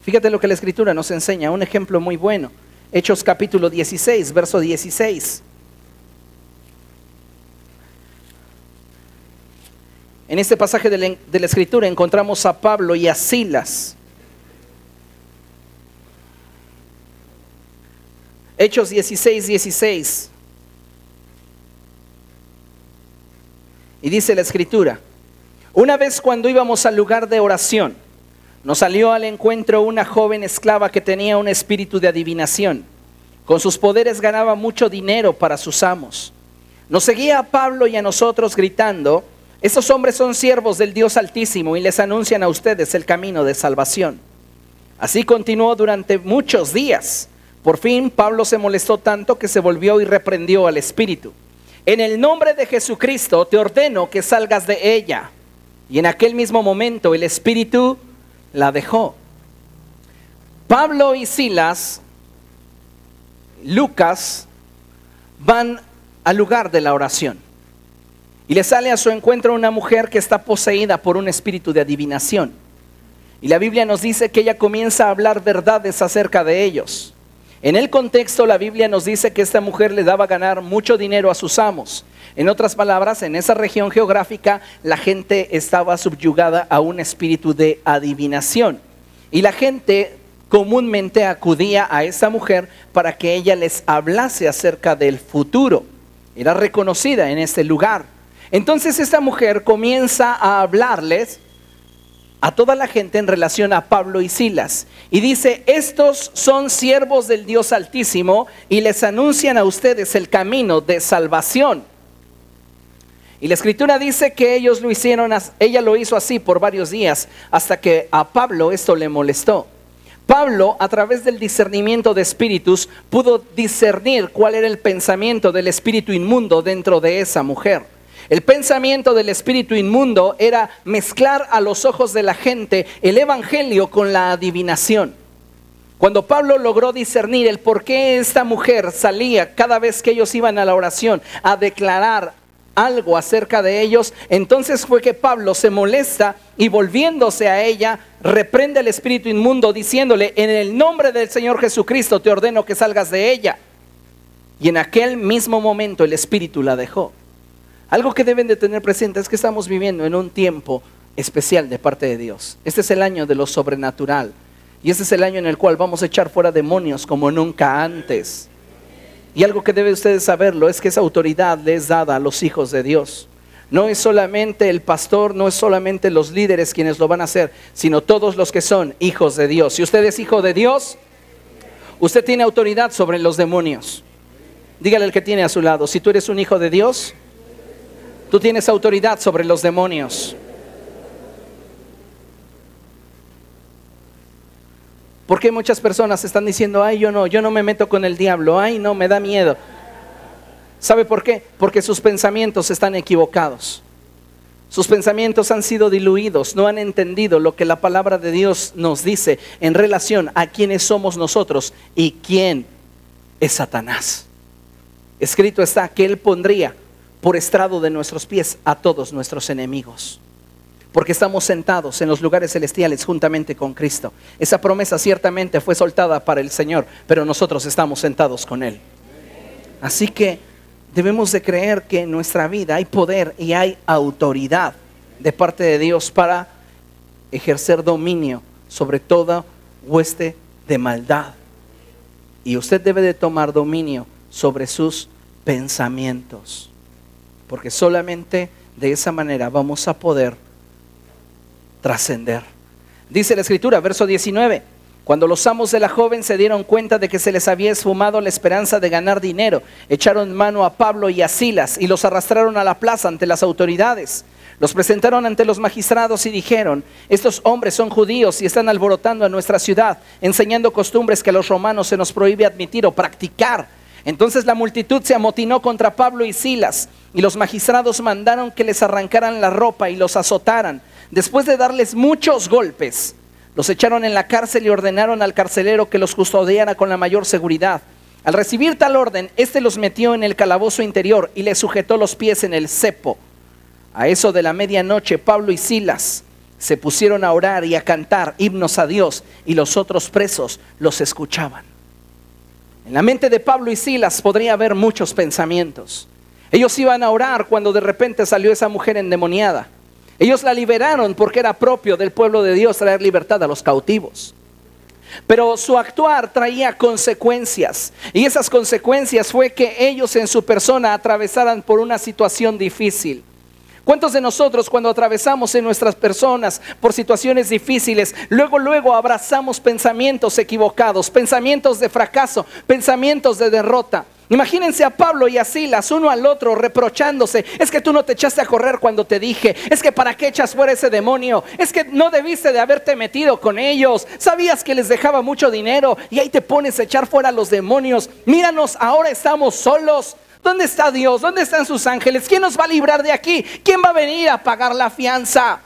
Fíjate lo que la Escritura nos enseña, un ejemplo muy bueno. Hechos capítulo 16, verso 16. En este pasaje de la Escritura encontramos a Pablo y a Silas. Hechos 16, 16. Y dice la Escritura: una vez cuando íbamos al lugar de oración, nos salió al encuentro una joven esclava que tenía un espíritu de adivinación. Con sus poderes ganaba mucho dinero para sus amos. Nos seguía a Pablo y a nosotros gritando: estos hombres son siervos del Dios Altísimo y les anuncian a ustedes el camino de salvación. Así continuó durante muchos días. Por fin Pablo se molestó tanto que se volvió y reprendió al espíritu: en el nombre de Jesucristo te ordeno que salgas de ella. Y en aquel mismo momento el espíritu la dejó. Pablo y Silas, Lucas, van al lugar de la oración. Y le sale a su encuentro una mujer que está poseída por un espíritu de adivinación. Y la Biblia nos dice que ella comienza a hablar verdades acerca de ellos. En el contexto, la Biblia nos dice que esta mujer le daba a ganar mucho dinero a sus amos. En otras palabras, en esa región geográfica, la gente estaba subyugada a un espíritu de adivinación. Y la gente comúnmente acudía a esa mujer para que ella les hablase acerca del futuro. Era reconocida en este lugar. Entonces esta mujer comienza a hablarles a toda la gente en relación a Pablo y Silas. Y dice: estos son siervos del Dios Altísimo y les anuncian a ustedes el camino de salvación. Y la Escritura dice que ella lo hizo así por varios días, hasta que a Pablo esto le molestó. Pablo, a través del discernimiento de espíritus, pudo discernir cuál era el pensamiento del espíritu inmundo dentro de esa mujer. El pensamiento del espíritu inmundo era mezclar a los ojos de la gente el evangelio con la adivinación. Cuando Pablo logró discernir el por qué esta mujer salía cada vez que ellos iban a la oración a declarar algo acerca de ellos, entonces fue que Pablo se molesta y, volviéndose a ella, reprende al espíritu inmundo diciéndole: en el nombre del Señor Jesucristo te ordeno que salgas de ella. Y en aquel mismo momento el espíritu la dejó. Algo que deben de tener presente es que estamos viviendo en un tiempo especial de parte de Dios. Este es el año de lo sobrenatural. Y este es el año en el cual vamos a echar fuera demonios como nunca antes. Y algo que deben ustedes saberlo es que esa autoridad le es dada a los hijos de Dios. No es solamente el pastor, no es solamente los líderes quienes lo van a hacer, sino todos los que son hijos de Dios. Si usted es hijo de Dios, usted tiene autoridad sobre los demonios. Dígale al que tiene a su lado: si tú eres un hijo de Dios, tú tienes autoridad sobre los demonios. ¿Por qué muchas personas están diciendo: ay, yo no me meto con el diablo, ay, no, me da miedo? ¿Sabe por qué? Porque sus pensamientos están equivocados. Sus pensamientos han sido diluidos, no han entendido lo que la palabra de Dios nos dice en relación a quiénes somos nosotros y quién es Satanás. Escrito está que Él pondría por estrado de nuestros pies a todos nuestros enemigos, porque estamos sentados en los lugares celestiales juntamente con Cristo. Esa promesa ciertamente fue soltada para el Señor, pero nosotros estamos sentados con Él. Así que debemos de creer que en nuestra vida hay poder y hay autoridad de parte de Dios para ejercer dominio sobre toda hueste de maldad. Y usted debe de tomar dominio sobre sus pensamientos, porque solamente de esa manera vamos a poder trascender. Dice la Escritura, verso 19: cuando los amos de la joven se dieron cuenta de que se les había esfumado la esperanza de ganar dinero, echaron mano a Pablo y a Silas y los arrastraron a la plaza ante las autoridades. Los presentaron ante los magistrados y dijeron: estos hombres son judíos y están alborotando a nuestra ciudad, enseñando costumbres que a los romanos se nos prohíbe admitir o practicar. Entonces la multitud se amotinó contra Pablo y Silas, y los magistrados mandaron que les arrancaran la ropa y los azotaran. Después de darles muchos golpes, los echaron en la cárcel y ordenaron al carcelero que los custodiara con la mayor seguridad. Al recibir tal orden, éste los metió en el calabozo interior y les sujetó los pies en el cepo. A eso de la medianoche, Pablo y Silas se pusieron a orar y a cantar himnos a Dios, y los otros presos los escuchaban. En la mente de Pablo y Silas podría haber muchos pensamientos. Ellos iban a orar cuando de repente salió esa mujer endemoniada. Ellos la liberaron porque era propio del pueblo de Dios traer libertad a los cautivos. Pero su actuar traía consecuencias, y esas consecuencias fue que ellos en su persona atravesaran por una situación difícil. ¿Cuántos de nosotros, cuando atravesamos en nuestras personas por situaciones difíciles, luego abrazamos pensamientos equivocados, pensamientos de fracaso, pensamientos de derrota? Imagínense a Pablo y a Silas, uno al otro reprochándose: es que tú no te echaste a correr cuando te dije, es que para qué echas fuera ese demonio, es que no debiste de haberte metido con ellos, sabías que les dejaba mucho dinero y ahí te pones a echar fuera a los demonios. Míranos, ahora estamos solos. ¿Dónde está Dios? ¿Dónde están sus ángeles? ¿Quién nos va a librar de aquí? ¿Quién va a venir a pagar la fianza?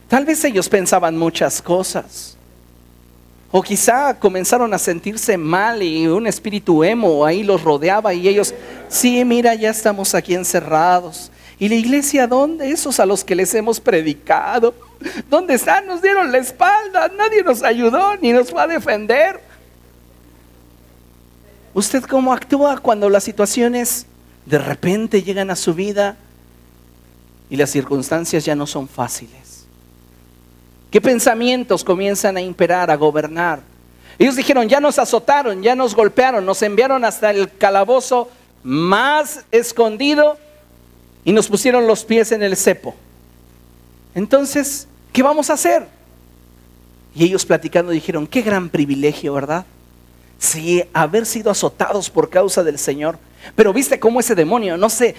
Tal vez ellos pensaban muchas cosas, o quizá comenzaron a sentirse mal y un espíritu emo ahí los rodeaba y ellos: sí, mira, ya estamos aquí encerrados. ¿Y la iglesia dónde? Esos a los que les hemos predicado, ¿dónde están? Nos dieron la espalda, nadie nos ayudó ni nos va a defender. ¿Usted cómo actúa cuando las situaciones de repente llegan a su vida y las circunstancias ya no son fáciles? ¿Qué pensamientos comienzan a imperar, a gobernar? Ellos dijeron: ya nos azotaron, ya nos golpearon, nos enviaron hasta el calabozo más escondido y nos pusieron los pies en el cepo. Entonces, ¿qué vamos a hacer? Y ellos platicando dijeron: qué gran privilegio, ¿verdad? Sí, haber sido azotados por causa del Señor. Pero viste cómo ese demonio no se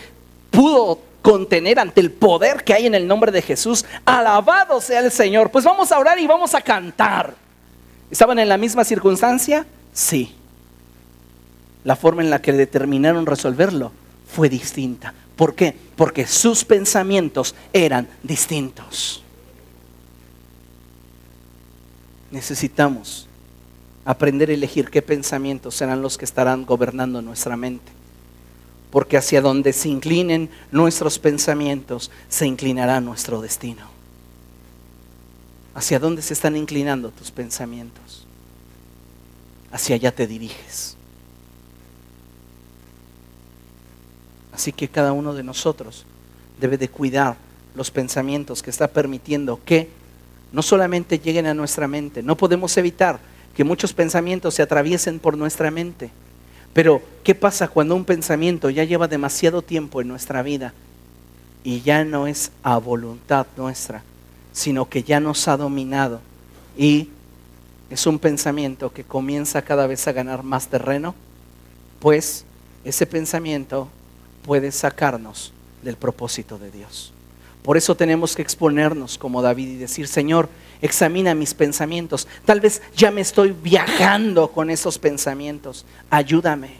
pudo contener ante el poder que hay en el nombre de Jesús. Alabado sea el Señor. Pues vamos a orar y vamos a cantar. ¿Estaban en la misma circunstancia? Sí. La forma en la que determinaron resolverlo fue distinta. ¿Por qué? Porque sus pensamientos eran distintos. Necesitamos aprender a elegir qué pensamientos serán los que estarán gobernando nuestra mente, porque hacia donde se inclinen nuestros pensamientos se inclinará nuestro destino. ¿Hacia dónde se están inclinando tus pensamientos? Hacia allá te diriges. Así que cada uno de nosotros debe de cuidar los pensamientos que está permitiendo que no solamente lleguen a nuestra mente. No podemos evitar que muchos pensamientos se atraviesen por nuestra mente. Pero, ¿qué pasa cuando un pensamiento ya lleva demasiado tiempo en nuestra vida y ya no es a voluntad nuestra, sino que ya nos ha dominado y es un pensamiento que comienza cada vez a ganar más terreno? Pues ese pensamiento puede sacarnos del propósito de Dios. Por eso tenemos que exponernos como David y decir: Señor, examina mis pensamientos. Tal vez ya me estoy viajando con esos pensamientos. Ayúdame.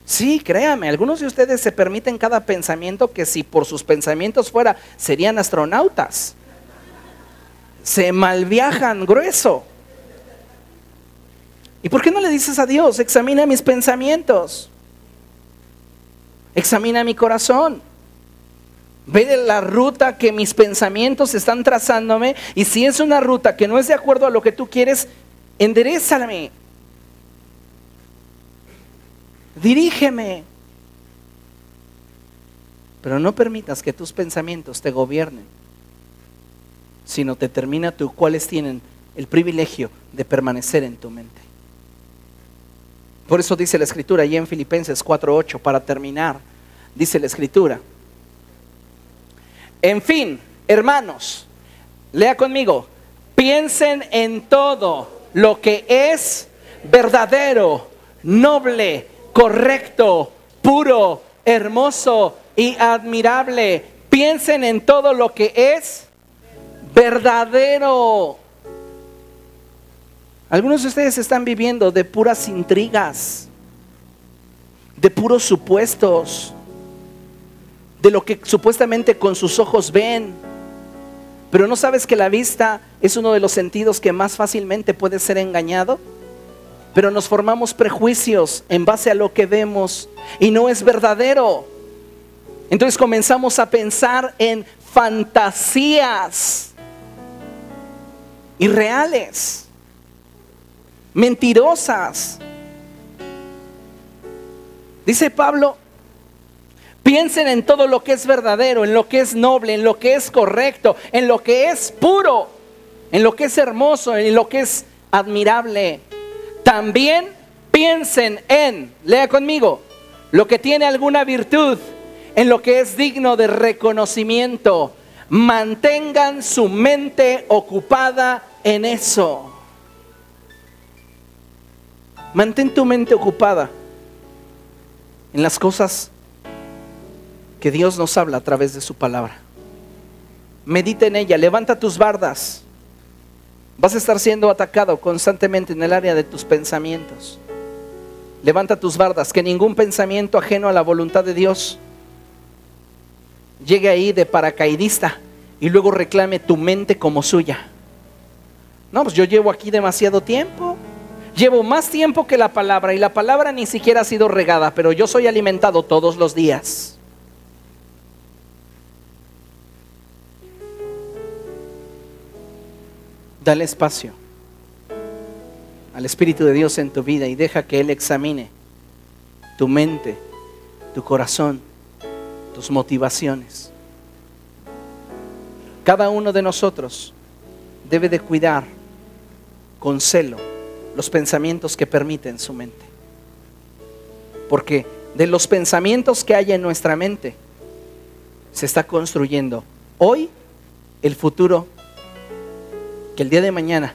Sí, créame, algunos de ustedes se permiten cada pensamiento que si por sus pensamientos fuera, serían astronautas. Se malviajan grueso. ¿Y por qué no le dices a Dios, examina mis pensamientos? Examina mi corazón. Ve la ruta que mis pensamientos están trazándome, y si es una ruta que no es de acuerdo a lo que tú quieres, enderézame. Dirígeme. Pero no permitas que tus pensamientos te gobiernen, sino determina tú cuáles tienen el privilegio de permanecer en tu mente. Por eso dice la Escritura allí en Filipenses 4:8, para terminar, dice la Escritura: en fin, hermanos, lea conmigo, piensen en todo lo que es verdadero, noble, correcto, puro, hermoso y admirable. Piensen en todo lo que es verdadero. Algunos de ustedes están viviendo de puras intrigas, de puros supuestos, de lo que supuestamente con sus ojos ven. Pero ¿no sabes que la vista es uno de los sentidos que más fácilmente puede ser engañado? Pero nos formamos prejuicios en base a lo que vemos y no es verdadero. Entonces comenzamos a pensar en fantasías irreales, mentirosas. Dice Pablo, piensen en todo lo que es verdadero, en lo que es noble, en lo que es correcto, en lo que es puro, en lo que es hermoso, en lo que es admirable. También piensen en, lea conmigo, lo que tiene alguna virtud, en lo que es digno de reconocimiento. Mantengan su mente ocupada en eso. Mantén tu mente ocupada en las cosas que Dios nos habla a través de su palabra. Medita en ella, levanta tus bardas. Vas a estar siendo atacado constantemente en el área de tus pensamientos. Levanta tus bardas, que ningún pensamiento ajeno a la voluntad de Dios llegue ahí de paracaidista y luego reclame tu mente como suya. No, pues yo llevo aquí demasiado tiempo. Llevo más tiempo que la palabra, y la palabra ni siquiera ha sido regada, pero yo soy alimentado todos los días. Dale espacio al Espíritu de Dios en tu vida y deja que Él examine tu mente, tu corazón, tus motivaciones. Cada uno de nosotros debe de cuidar con celo los pensamientos que permiten su mente, porque de los pensamientos que hay en nuestra mente se está construyendo hoy el futuro que el día de mañana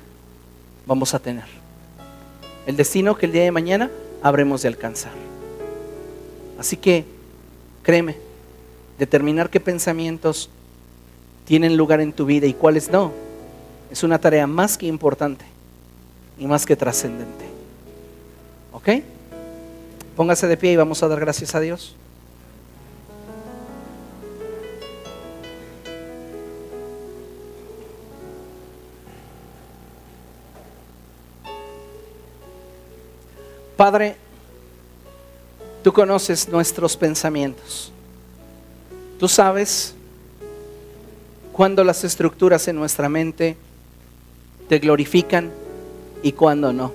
vamos a tener, el destino que el día de mañana habremos de alcanzar. Así que créeme, determinar qué pensamientos tienen lugar en tu vida y cuáles no, es una tarea más que importante y más que trascendente. ¿Ok? Póngase de pie y vamos a dar gracias a Dios. Padre, tú conoces nuestros pensamientos. Tú sabes cuándo las estructuras en nuestra mente te glorifican y cuándo no.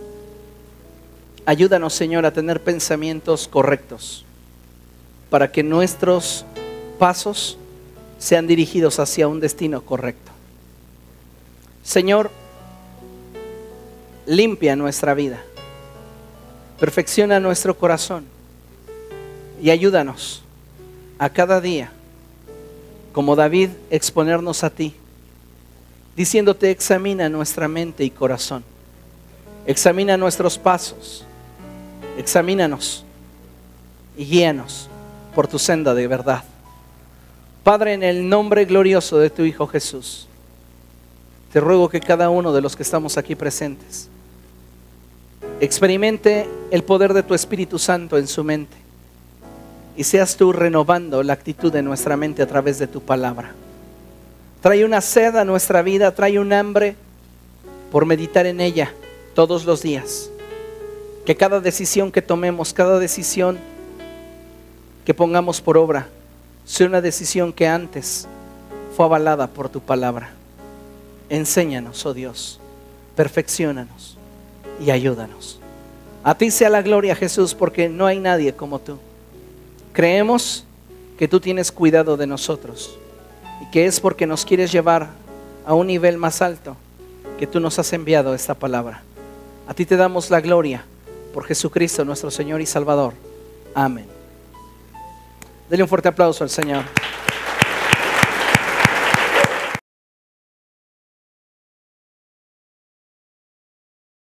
Ayúdanos, Señor, a tener pensamientos correctos para que nuestros pasos sean dirigidos hacia un destino correcto. Señor, limpia nuestra vida, perfecciona nuestro corazón y ayúdanos a cada día, como David, exponernos a ti, diciéndote: examina nuestra mente y corazón, examina nuestros pasos, examínanos y guíanos por tu senda de verdad. Padre, en el nombre glorioso de tu Hijo Jesús, te ruego que cada uno de los que estamos aquí presentes experimente el poder de tu Espíritu Santo en su mente y seas tú renovando la actitud de nuestra mente a través de tu palabra. Trae una sed a nuestra vida, trae un hambre por meditar en ella todos los días. Que cada decisión que tomemos, cada decisión que pongamos por obra, sea una decisión que antes fue avalada por tu palabra. Enséñanos, oh Dios, perfecciónanos y ayúdanos. A ti sea la gloria, Jesús, porque no hay nadie como tú. Creemos que tú tienes cuidado de nosotros y que es porque nos quieres llevar a un nivel más alto que tú nos has enviado esta palabra. A ti te damos la gloria por Jesucristo, nuestro Señor y Salvador. Amén. Dele un fuerte aplauso al Señor.